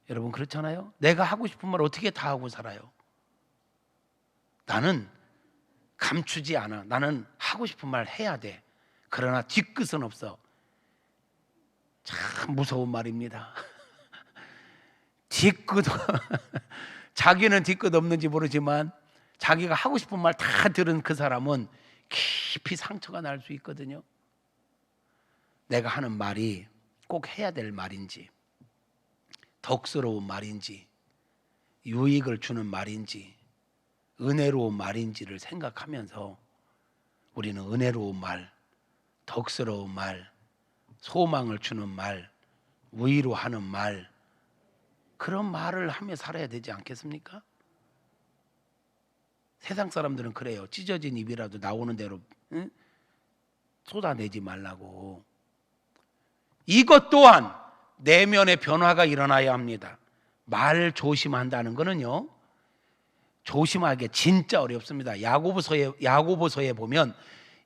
여러분 그렇잖아요. 내가 하고 싶은 말 어떻게 다 하고 살아요? 나는 감추지 않아. 나는 하고 싶은 말 해야 돼. 그러나 뒤끝은 없어. 참 무서운 말입니다. 뒤끝 자기는 뒤끝 없는지 모르지만 자기가 하고 싶은 말 다 들은 그 사람은 깊이 상처가 날 수 있거든요. 내가 하는 말이 꼭 해야 될 말인지, 덕스러운 말인지, 유익을 주는 말인지, 은혜로운 말인지를 생각하면서 우리는 은혜로운 말, 덕스러운 말, 소망을 주는 말, 위로하는 말, 그런 말을 하며 살아야 되지 않겠습니까? 세상 사람들은 그래요. 찢어진 입이라도 나오는 대로 쏟아내지 말라고. 이것 또한 내면의 변화가 일어나야 합니다. 말 조심한다는 거는요, 조심하기 진짜 어렵습니다. 야고보서에 보면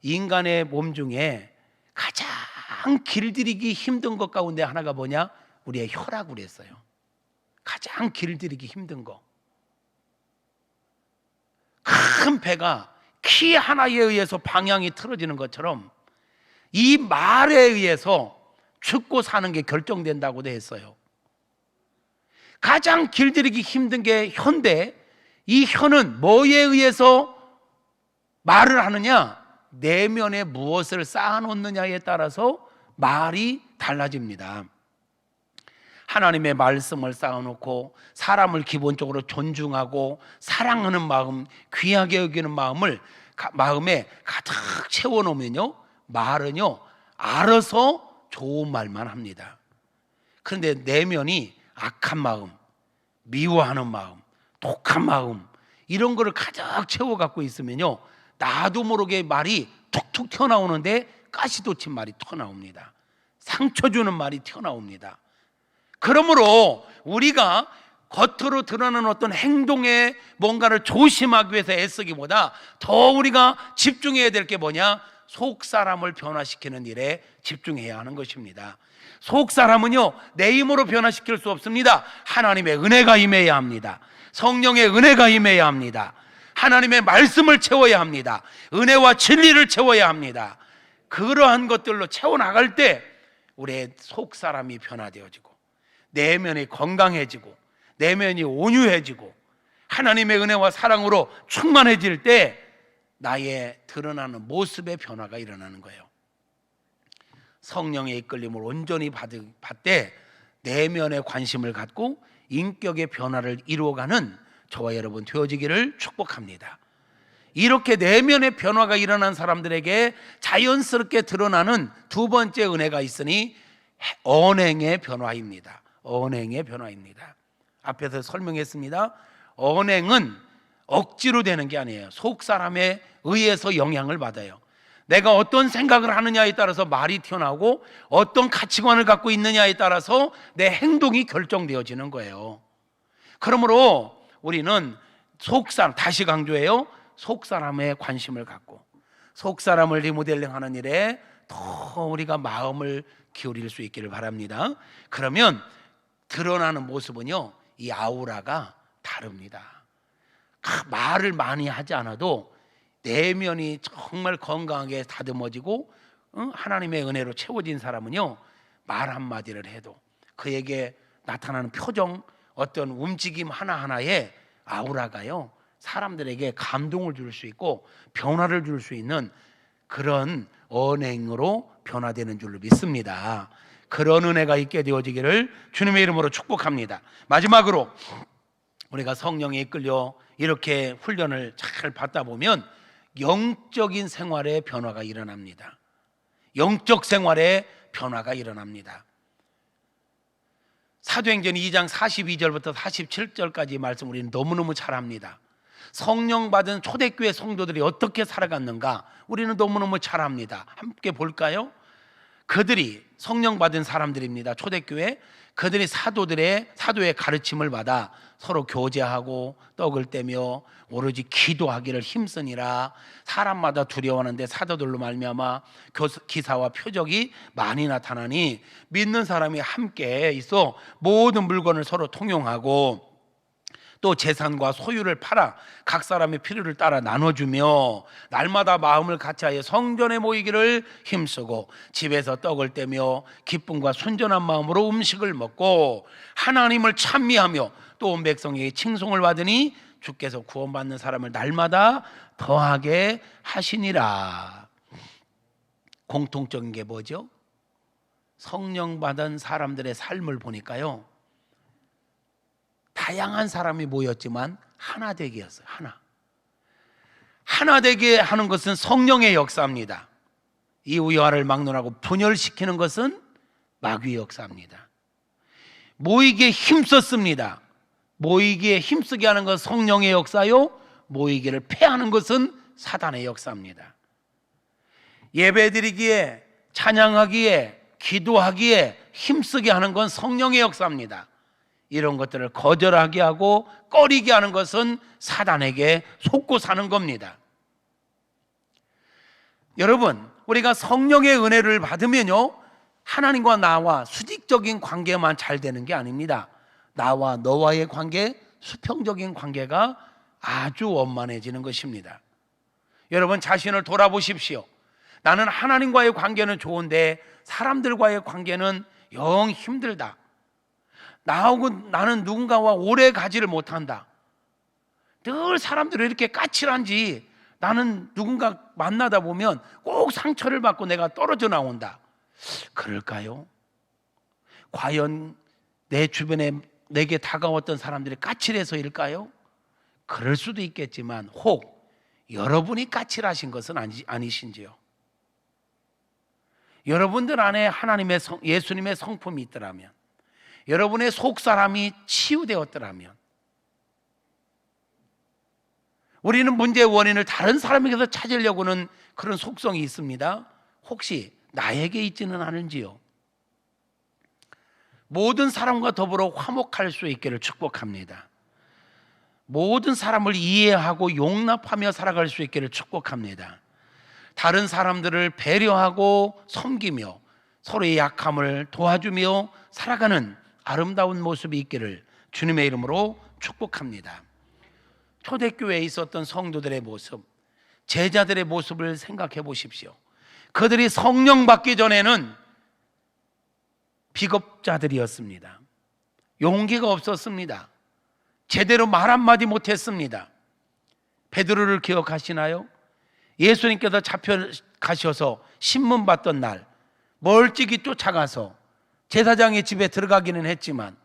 인간의 몸 중에 가장 길들이기 힘든 것 가운데 하나가 뭐냐? 우리의 혀라고 그랬어요. 가장 길들이기 힘든 거. 큰 배가 키 하나에 의해서 방향이 틀어지는 것처럼 이 말에 의해서 죽고 사는 게 결정된다고도 했어요. 가장 길들이기 힘든 게 혀인데, 이 혀는 뭐에 의해서 말을 하느냐? 내면에 무엇을 쌓아놓느냐에 따라서 말이 달라집니다. 하나님의 말씀을 쌓아놓고 사람을 기본적으로 존중하고 사랑하는 마음, 귀하게 여기는 마음에 가득 채워놓으면요, 말은요 알아서 좋은 말만 합니다. 그런데 내면이 악한 마음, 미워하는 마음, 독한 마음, 이런 거를 가득 채워갖고 있으면요, 나도 모르게 말이 툭툭 튀어나오는데 가시도 친 말이 튀어나옵니다. 상처 주는 말이 튀어나옵니다. 그러므로 우리가 겉으로 드러나는 어떤 행동에 뭔가를 조심하기 위해서 애쓰기보다 더 우리가 집중해야 될 게 뭐냐? 속 사람을 변화시키는 일에 집중해야 하는 것입니다. 속 사람은요, 내 힘으로 변화시킬 수 없습니다. 하나님의 은혜가 임해야 합니다. 성령의 은혜가 임해야 합니다. 하나님의 말씀을 채워야 합니다. 은혜와 진리를 채워야 합니다. 그러한 것들로 채워나갈 때 우리의 속 사람이 변화되어지고 내면이 건강해지고 내면이 온유해지고 하나님의 은혜와 사랑으로 충만해질 때 나의 드러나는 모습의 변화가 일어나는 거예요. 성령의 이끌림을 온전히 받되 내면에 관심을 갖고 인격의 변화를 이루어가는 저와 여러분 되어지기를 축복합니다. 이렇게 내면의 변화가 일어난 사람들에게 자연스럽게 드러나는 두 번째 은혜가 있으니 언행의 변화입니다. 언행의 변화입니다. 앞에서 설명했습니다. 언행은 억지로 되는 게 아니에요. 속 사람에 의해서 영향을 받아요. 내가 어떤 생각을 하느냐에 따라서 말이 튀어나오고 어떤 가치관을 갖고 있느냐에 따라서 내 행동이 결정되어지는 거예요. 그러므로 우리는 속사람, 다시 강조해요, 속사람에 관심을 갖고 속사람을 리모델링하는 일에 더 우리가 마음을 기울일 수 있기를 바랍니다. 그러면 드러나는 모습은요, 이 아우라가 다릅니다. 말을 많이 하지 않아도 내면이 정말 건강하게 다듬어지고 하나님의 은혜로 채워진 사람은요, 말 한마디를 해도 그에게 나타나는 표정, 어떤 움직임 하나하나에 아우라가요, 사람들에게 감동을 줄 수 있고 변화를 줄 수 있는 그런 언행으로 변화되는 줄로 믿습니다. 그런 은혜가 있게 되어지기를 주님의 이름으로 축복합니다. 마지막으로 우리가 성령에 이끌려 이렇게 훈련을 잘 받다 보면 영적인 생활의 변화가 일어납니다. 영적 생활의 변화가 일어납니다. 사도행전 2장 42절부터 47절까지 말씀 우리는 너무너무 잘 압니다. 성령 받은 초대교회 성도들이 어떻게 살아갔는가 우리는 너무너무 잘 압니다. 함께 볼까요? 그들이 성령 받은 사람들입니다. 초대교회 그들이 사도의 가르침을 받아 서로 교제하고 떡을 떼며 오로지 기도하기를 힘쓰니라. 사람마다 두려워하는데 사도들로 말미암아 기사와 표적이 많이 나타나니 믿는 사람이 함께 있어 모든 물건을 서로 통용하고 또 재산과 소유를 팔아 각 사람의 필요를 따라 나눠주며 날마다 마음을 같이하여 성전에 모이기를 힘쓰고 집에서 떡을 떼며 기쁨과 순전한 마음으로 음식을 먹고 하나님을 찬미하며 또 온 백성에게 칭송을 받으니 주께서 구원받는 사람을 날마다 더하게 하시니라. 공통적인 게 뭐죠? 성령 받은 사람들의 삶을 보니까요, 다양한 사람이 모였지만 하나 되기였어요. 하나 되게 하는 것은 성령의 역사입니다. 이유야를 막론하고 분열시키는 것은 마귀의 역사입니다. 모이기에 힘썼습니다. 모이기에 힘쓰게 하는 것은 성령의 역사요, 모이기를 패하는 것은 사단의 역사입니다. 예배드리기에, 찬양하기에, 기도하기에 힘쓰게 하는 건 성령의 역사입니다. 이런 것들을 거절하게 하고 꺼리게 하는 것은 사단에게 속고 사는 겁니다. 여러분, 우리가 성령의 은혜를 받으면요, 하나님과 나와 수직적인 관계만 잘 되는 게 아닙니다. 나와 너와의 관계, 수평적인 관계가 아주 원만해지는 것입니다. 여러분 자신을 돌아보십시오. 나는 하나님과의 관계는 좋은데 사람들과의 관계는 영 힘들다. 나는 누군가와 오래 가지를 못한다. 늘 사람들이 이렇게 까칠한지 나는 누군가 만나다 보면 꼭 상처를 받고 내가 떨어져 나온다. 그럴까요? 과연 내 주변에 내게 다가왔던 사람들이 까칠해서일까요? 그럴 수도 있겠지만 혹 여러분이 까칠하신 것은 아니신지요? 여러분들 안에 하나님의 예수님의 성품이 있더라면, 여러분의 속사람이 치유되었더라면, 우리는 문제의 원인을 다른 사람에게서 찾으려고는 그런 속성이 있습니다. 혹시 나에게 있지는 않은지요? 모든 사람과 더불어 화목할 수 있기를 축복합니다. 모든 사람을 이해하고 용납하며 살아갈 수 있기를 축복합니다. 다른 사람들을 배려하고 섬기며 서로의 약함을 도와주며 살아가는 아름다운 모습이 있기를 주님의 이름으로 축복합니다. 초대교회에 있었던 성도들의 모습, 제자들의 모습을 생각해 보십시오. 그들이 성령 받기 전에는 비겁자들이었습니다. 용기가 없었습니다. 제대로 말 한마디 못했습니다. 베드로를 기억하시나요? 예수님께서 잡혀가셔서 신문 받던 날 멀찍이 쫓아가서 제사장의 집에 들어가기는 했지만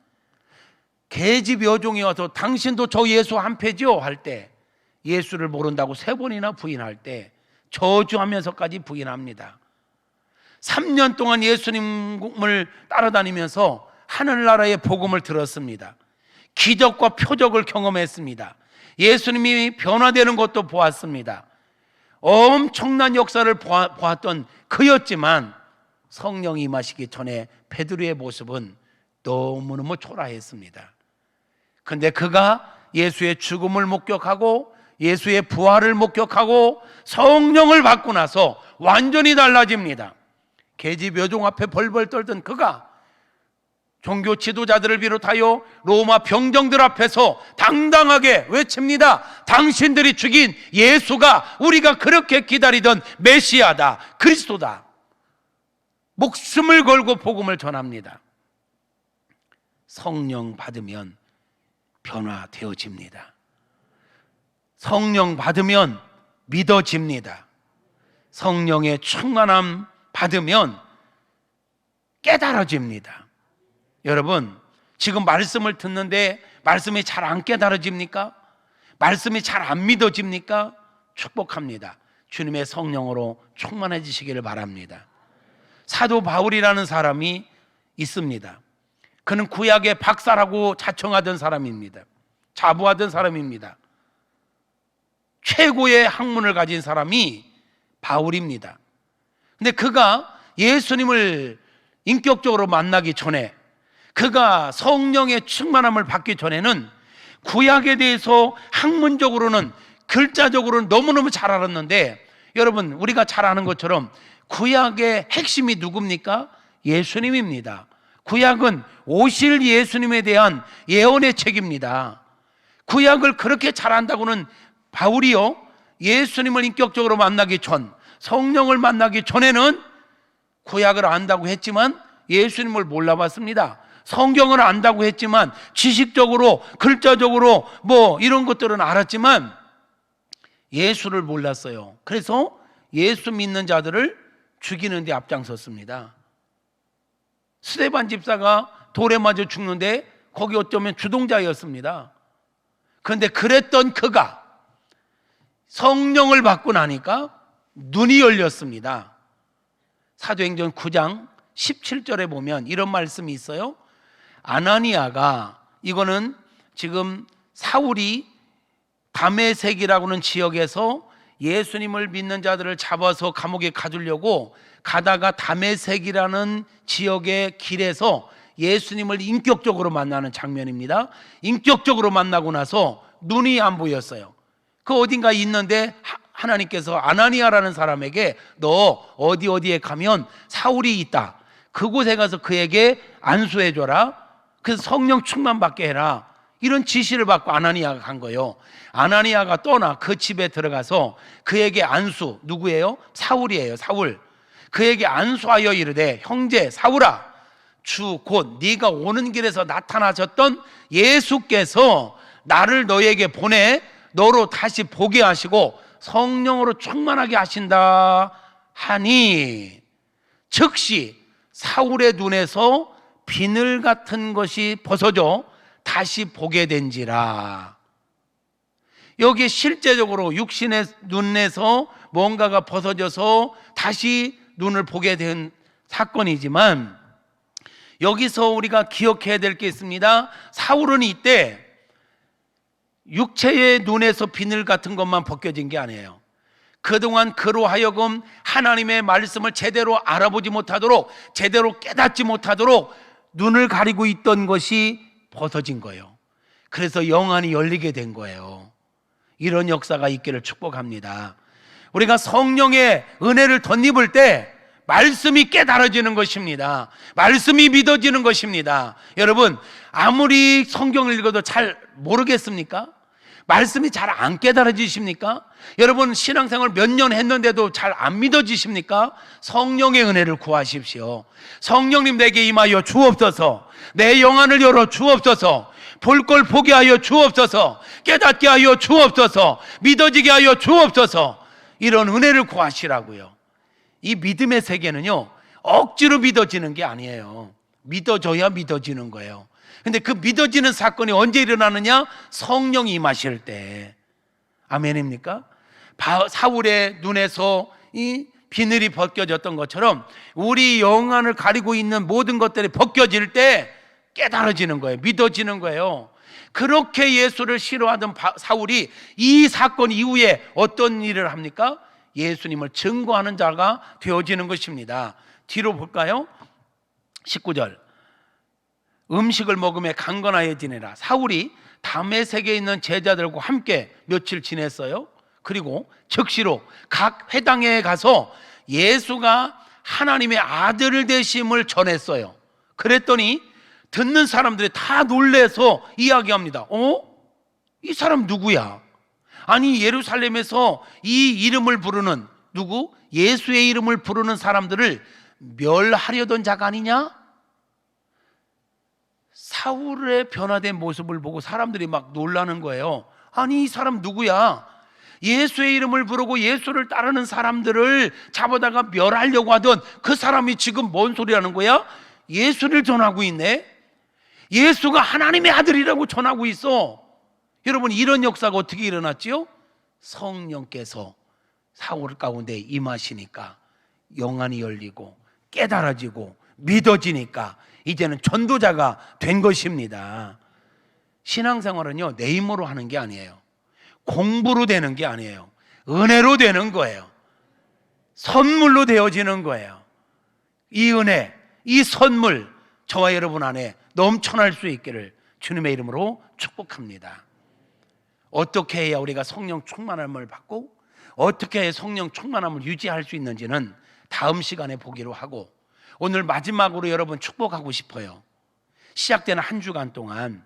계집 여종이 와서 당신도 저 예수 한패죠? 할 때 예수를 모른다고 3번이나 부인할 때 저주하면서까지 부인합니다. 3년 동안 예수님을 따라다니면서 하늘나라의 복음을 들었습니다. 기적과 표적을 경험했습니다. 예수님이 변화되는 것도 보았습니다. 엄청난 역사를 보았던 그였지만 성령이 임하시기 전에 베드로의 모습은 너무너무 초라했습니다. 그런데 그가 예수의 죽음을 목격하고 예수의 부활을 목격하고 성령을 받고 나서 완전히 달라집니다. 계집 여종 앞에 벌벌 떨던 그가 종교 지도자들을 비롯하여 로마 병정들 앞에서 당당하게 외칩니다. 당신들이 죽인 예수가 우리가 그렇게 기다리던 메시아다, 그리스도다. 목숨을 걸고 복음을 전합니다. 성령 받으면 변화되어집니다. 성령 받으면 믿어집니다. 성령의 충만함 받으면 깨달아집니다. 여러분, 지금 말씀을 듣는데 말씀이 잘 안 깨달아집니까? 말씀이 잘 안 믿어집니까? 축복합니다. 주님의 성령으로 충만해지시기를 바랍니다. 사도 바울이라는 사람이 있습니다. 그는 구약의 박사라고 자청하던 사람입니다. 자부하던 사람입니다. 최고의 학문을 가진 사람이 바울입니다. 근데 그가 예수님을 인격적으로 만나기 전에, 그가 성령의 충만함을 받기 전에는 구약에 대해서 학문적으로는, 글자적으로는 너무너무 잘 알았는데, 여러분 우리가 잘 아는 것처럼 구약의 핵심이 누굽니까? 예수님입니다. 구약은 오실 예수님에 대한 예언의 책입니다. 구약을 그렇게 잘 안다고는 바울이요, 예수님을 인격적으로 만나기 전, 성령을 만나기 전에는 구약을 안다고 했지만 예수님을 몰라봤습니다. 성경을 안다고 했지만 지식적으로, 글자적으로 이런 것들은 알았지만 예수를 몰랐어요. 그래서 예수 믿는 자들을 죽이는 데 앞장섰습니다. 스데반 집사가 돌에 맞아 죽는데 거기 어쩌면 주동자였습니다. 그런데 그랬던 그가 성령을 받고 나니까 눈이 열렸습니다. 사도행전 9장 17절에 보면 이런 말씀이 있어요. 아나니아가, 이거는 지금 사울이 다메섹이라고 하는 지역에서 예수님을 믿는 자들을 잡아서 감옥에 가두려고 가다가 다메섹이라는 지역의 길에서 예수님을 인격적으로 만나는 장면입니다. 인격적으로 만나고 나서 눈이 안 보였어요. 그 어딘가 있는데 하나님께서 아나니아라는 사람에게 너 어디에 가면 사울이 있다, 그곳에 가서 그에게 안수해줘라, 그래서 성령 충만 받게 해라, 이런 지시를 받고 아나니아가 간 거예요. 아나니아가 떠나 그 집에 들어가서 그에게 안수, 누구예요? 사울이에요. 사울. 그에게 안수하여 이르되 형제 사울아, 주 곧 네가 오는 길에서 나타나셨던 예수께서 나를 너에게 보내 너로 다시 보게 하시고 성령으로 충만하게 하신다 하니, 즉시 사울의 눈에서 비늘 같은 것이 벗어져 다시 보게 된지라. 여기 실제적으로 육신의 눈에서 뭔가가 벗어져서 다시 눈을 보게 된 사건이지만, 여기서 우리가 기억해야 될 게 있습니다. 사울은 이때 육체의 눈에서 비늘 같은 것만 벗겨진 게 아니에요. 그동안 그로 하여금 하나님의 말씀을 제대로 알아보지 못하도록, 제대로 깨닫지 못하도록 눈을 가리고 있던 것이 벗어진 거예요. 그래서 영안이 열리게 된 거예요. 이런 역사가 있기를 축복합니다. 우리가 성령의 은혜를 덧입을 때 말씀이 깨달아지는 것입니다. 말씀이 믿어지는 것입니다. 여러분, 아무리 성경을 읽어도 잘 모르겠습니까? 말씀이 잘 안 깨달아지십니까? 여러분, 신앙생활 몇 년 했는데도 잘 안 믿어지십니까? 성령의 은혜를 구하십시오. 성령님 내게 임하여 주옵소서. 내 영안을 열어 주옵소서. 볼 걸 보게 하여 주옵소서. 깨닫게 하여 주옵소서. 믿어지게 하여 주옵소서. 이런 은혜를 구하시라고요. 이 믿음의 세계는요, 억지로 믿어지는 게 아니에요. 믿어져야 믿어지는 거예요. 근데 그 믿어지는 사건이 언제 일어나느냐? 성령이 임하실 때. 아멘입니까? 사울의 눈에서 이 비늘이 벗겨졌던 것처럼 우리 영안을 가리고 있는 모든 것들이 벗겨질 때 깨달아지는 거예요. 믿어지는 거예요. 그렇게 예수를 싫어하던 사울이 이 사건 이후에 어떤 일을 합니까? 예수님을 증거하는 자가 되어지는 것입니다. 뒤로 볼까요? 19절. 음식을 먹으며 강건하여 지내라. 사울이 다메섹에 있는 제자들과 함께 며칠 지냈어요. 그리고 즉시로 각 회당에 가서 예수가 하나님의 아들 되심을 전했어요. 그랬더니 듣는 사람들이 다 놀래서 이야기합니다. 이 사람 누구야? 아니, 예루살렘에서 이 이름을 부르는, 누구? 예수의 이름을 부르는 사람들을 멸하려던 자가 아니냐? 사울의 변화된 모습을 보고 사람들이 막 놀라는 거예요. 아니, 이 사람 누구야? 예수의 이름을 부르고 예수를 따르는 사람들을 잡아다가 멸하려고 하던 그 사람이 지금 뭔 소리 하는 거야? 예수를 전하고 있네? 예수가 하나님의 아들이라고 전하고 있어. 여러분, 이런 역사가 어떻게 일어났지요? 성령께서 사울 가운데 임하시니까 영안이 열리고 깨달아지고 믿어지니까 이제는 전도자가 된 것입니다. 신앙생활은요, 내 힘으로 하는 게 아니에요. 공부로 되는 게 아니에요. 은혜로 되는 거예요. 선물로 되어지는 거예요. 이 은혜, 이 선물 저와 여러분 안에 넘쳐날 수 있기를 주님의 이름으로 축복합니다. 어떻게 해야 우리가 성령 충만함을 받고 어떻게 해야 성령 충만함을 유지할 수 있는지는 다음 시간에 보기로 하고, 오늘 마지막으로 여러분 축복하고 싶어요. 시작되는 한 주간 동안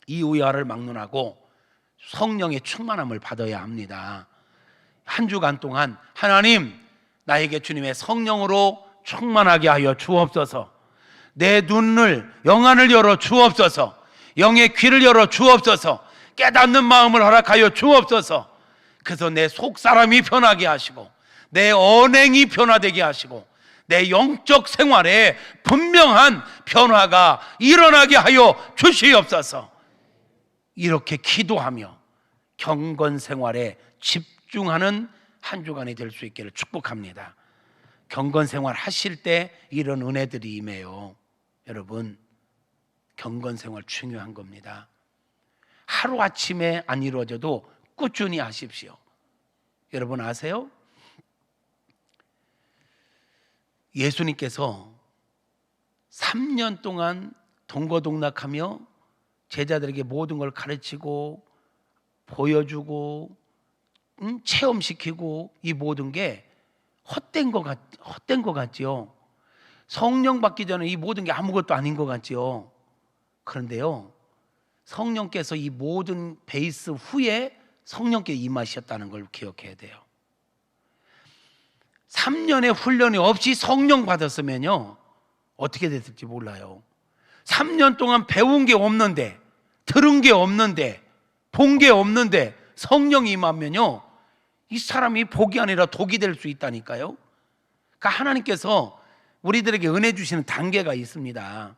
이 우야를 막론하고 성령의 충만함을 받아야 합니다. 한 주간 동안 하나님, 나에게 주님의 성령으로 충만하게 하여 주옵소서. 내 눈을, 영안을 열어 주옵소서. 영의 귀를 열어 주옵소서. 깨닫는 마음을 허락하여 주옵소서. 그래서 내 속사람이 변하게 하시고 내 언행이 변화되게 하시고 내 영적 생활에 분명한 변화가 일어나게 하여 주시옵소서. 이렇게 기도하며 경건 생활에 집중하는 한 주간이 될 수 있기를 축복합니다. 경건 생활 하실 때 이런 은혜들이 임해요. 여러분, 경건 생활 중요한 겁니다. 하루아침에 안 이루어져도 꾸준히 하십시오. 여러분 아세요? 예수님께서 3년 동안 동거동락하며 제자들에게 모든 걸 가르치고 보여주고 체험시키고 이 모든 게 헛된 것 같지요. 성령 받기 전에 이 모든 게 아무것도 아닌 것 같지요. 그런데요, 성령께서 이 모든 베이스 후에 성령께 임하셨다는 걸 기억해야 돼요. 3년의 훈련이 없이 성령 받았으면요 어떻게 됐을지 몰라요. 3년 동안 배운 게 없는데, 들은 게 없는데, 본 게 없는데 성령이 임하면요 이 사람이 복이 아니라 독이 될 수 있다니까요. 그러니까 하나님께서 우리들에게 은혜 주시는 단계가 있습니다.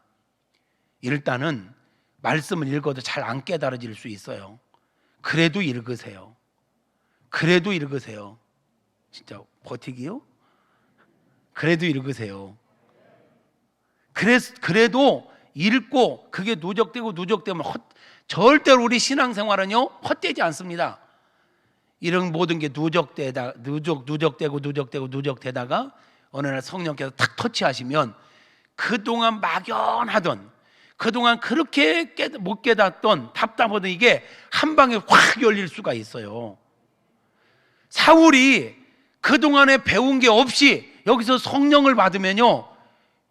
일단은 말씀을 읽어도 잘 안 깨달아질 수 있어요. 그래도 읽으세요. 그래도 읽으세요. 진짜 버티기요? 그래도 읽으세요. 그래도 읽고 그게 누적되면 절대로 우리 신앙생활은요 헛되지 않습니다. 이런 모든 게 누적되다가 어느 날 성령께서 탁 터치하시면 그동안 막연하던, 그동안 그렇게 못 깨닫던, 답답하던 이게 한 방에 확 열릴 수가 있어요. 사울이 그동안에 배운 게 없이 여기서 성령을 받으면요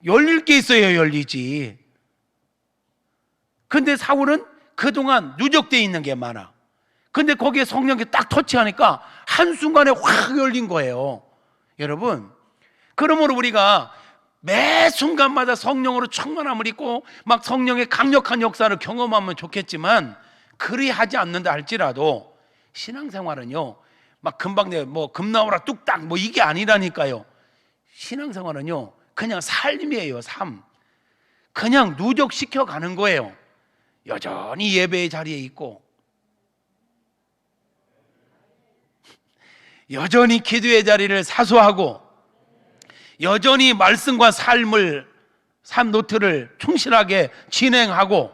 열릴 게 있어야 열리지. 근데 사울은 그동안 누적되어 있는 게 많아. 근데 거기에 성령이 딱 터치하니까 한순간에 확 열린 거예요. 여러분, 그러므로 우리가 매 순간마다 성령으로 충만함을 입고 막 성령의 강력한 역사를 경험하면 좋겠지만, 그리하지 않는다 할지라도 신앙생활은요 막 금방 금 나오라 뚝딱 이게 아니라니까요. 신앙생활은요 그냥 삶이에요. 삶. 그냥 누적시켜 가는 거예요. 여전히 예배의 자리에 있고, 여전히 기도의 자리를 사수하고, 여전히 말씀과 삶 노트를 충실하게 진행하고,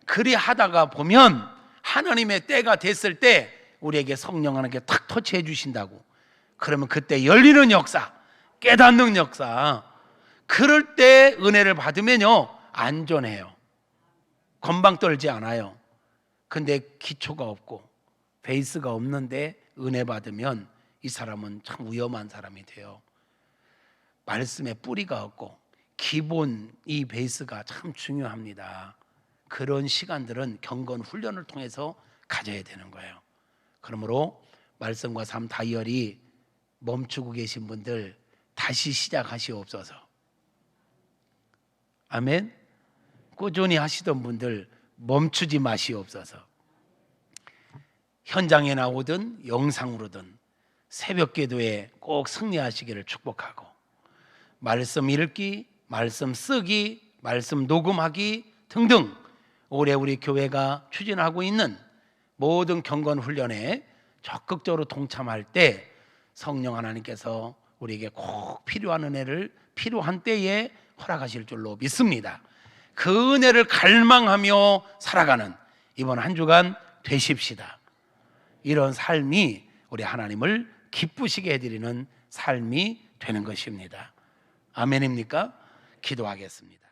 그리 하다가 보면 하나님의 때가 됐을 때 우리에게 성령 하나님께 탁 터치해 주신다고. 그러면 그때 열리는 역사, 깨닫는 역사, 그럴 때 은혜를 받으면요 안전해요. 건방 떨지 않아요. 근데 기초가 없고 베이스가 없는데 은혜 받으면 이 사람은 참 위험한 사람이 돼요. 말씀에 뿌리가 없고 기본 이 베이스가 참 중요합니다. 그런 시간들은 경건 훈련을 통해서 가져야 되는 거예요. 그러므로 말씀과 삶 다이어리 멈추고 계신 분들 다시 시작하시옵소서. 아멘. 꾸준히 하시던 분들 멈추지 마시옵소서. 현장에 나오든 영상으로든 새벽 기도에 꼭 승리하시기를 축복하고, 말씀 읽기, 말씀 쓰기, 말씀 녹음하기 등등 올해 우리 교회가 추진하고 있는 모든 경건 훈련에 적극적으로 동참할 때 성령 하나님께서 우리에게 꼭 필요한 은혜를 필요한 때에 허락하실 줄로 믿습니다. 그 은혜를 갈망하며 살아가는 이번 한 주간 되십시다. 이런 삶이 우리 하나님을 기쁘시게 해드리는 삶이 되는 것입니다. 아멘입니까? 기도하겠습니다.